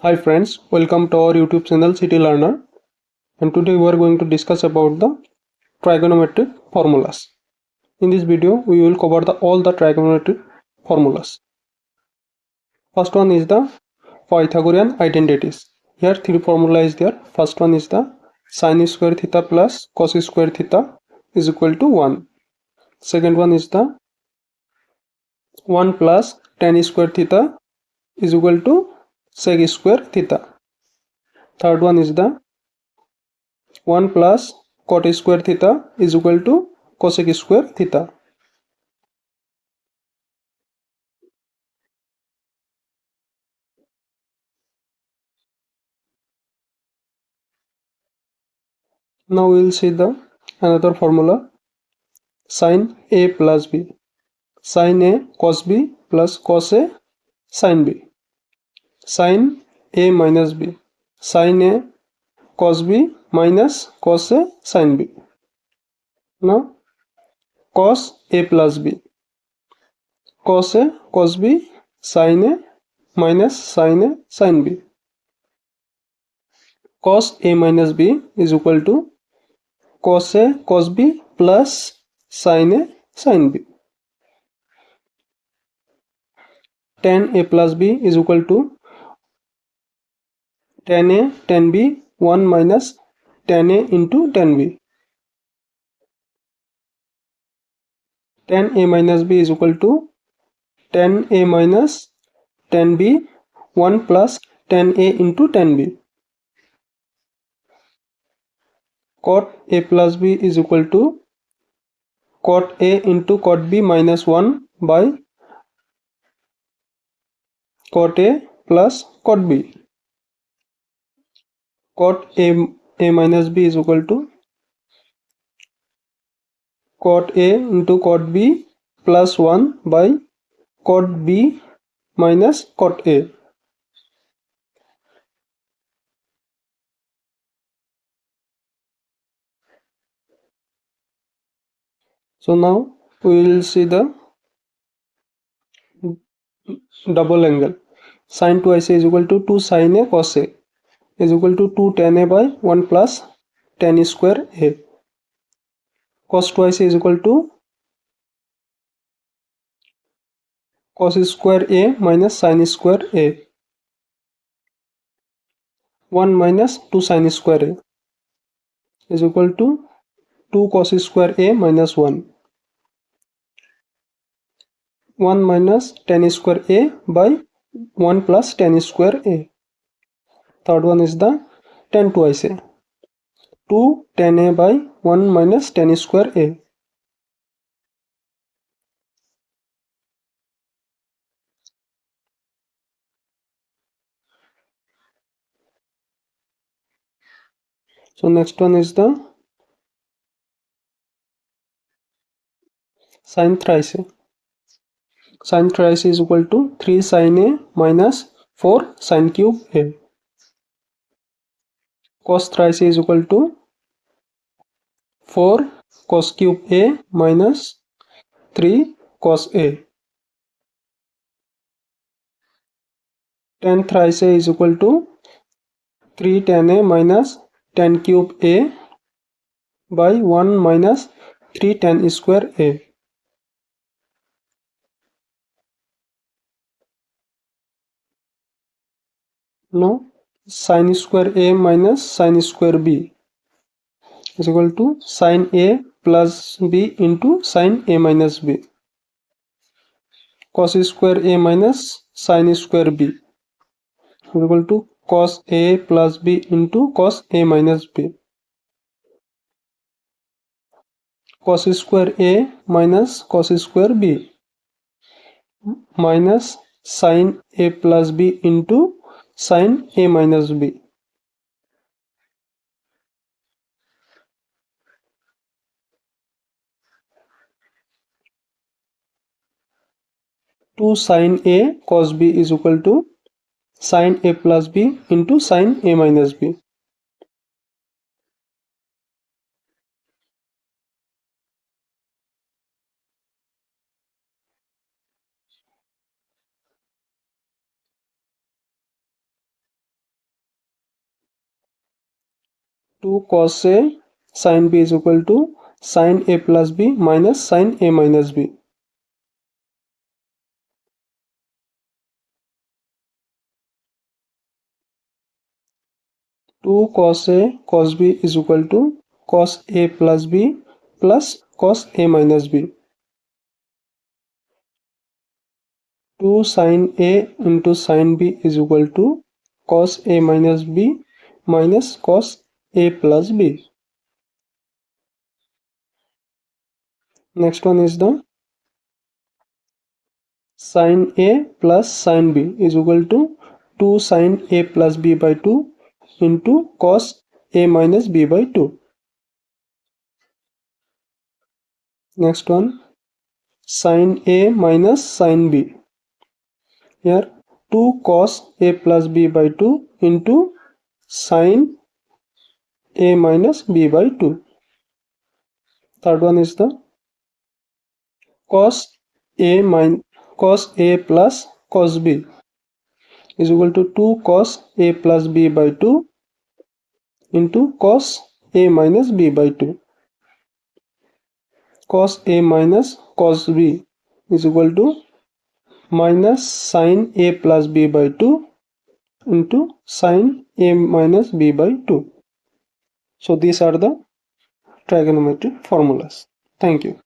Hi friends, welcome to our YouTube channel City Learner, and today we are going to discuss about the trigonometric formulas. In this video we will cover all the trigonometric formulas. First one is the Pythagorean identities. Here three formula is there. First one is the sin square theta plus cos square theta is equal to 1. Second one is the 1 plus tan square theta is equal to sec square theta. Third one is the 1 plus cot square theta is equal to cosec square theta. Now we will see the another formula, sin a plus b. Sin a cos b plus cos a sin b. Sin a minus b. Sin a cos b minus cos a sin b. Now cos a plus b. Cos a cos b sin a minus sin a sin b. Cos a minus b is equal to cos a cos b plus sin a sin b. Tan a plus b is equal to tan a tan b 1 minus tan a into tan b. Tan a minus b is equal to tan a minus tan b 1 plus tan a into tan b. Cot a plus b is equal to cot a into cot b minus 1 by cot a plus cot b. Cot a minus b is equal to cot a into cot b plus 1 by cot b minus cot a. So now we will see the double angle. Sin twice a is equal to 2 sin a cos a is equal to 2 tan a by 1 plus tan square a. Cos twice a is equal to cos square a minus sin square a. 1 minus 2 sin square a is equal to 2 cos square a minus 1. 1 minus tan square a by 1 plus tan square a. Third one is the tan twice a. 2 tan a by 1 minus tan square a. So next one is the sin thrice a. Sin thrice is equal to 3 sin a minus 4 sin cube a. Cos thrice is equal to 4 cos cube a minus 3 cos a. Tan thrice a is equal to 3 tan a minus tan cube a by 1 minus 3 tan square a. Now sin square a minus sin square b is equal to sin a plus b into sin a minus b. Cos square a minus sin square b is equal to cos a plus b into cos a minus b. Cos square a minus cos square b minus sin a plus b into sin a minus b. 2 sin a cos b is equal to sin a plus b into sin a minus b. 2 cos A sin B is equal to sin A plus B minus sin A minus B. 2 cos A cos B is equal to cos A plus B plus cos A minus B. 2 sin A into sin B is equal to cos A minus B minus cos A plus B. Next one is the sin A plus sin B is equal to 2 sin A plus B by 2 into cos A minus B by 2. Next one, sin A minus sin B. Here 2 cos A plus B by 2 into sin A minus B by 2. Third one is the cos cos A plus cos B is equal to 2 cos A plus B by 2 into cos A minus B by 2. Cos A minus cos B is equal to minus sin A plus B by 2 into sin A minus B by 2. So these are the trigonometric formulas. Thank you.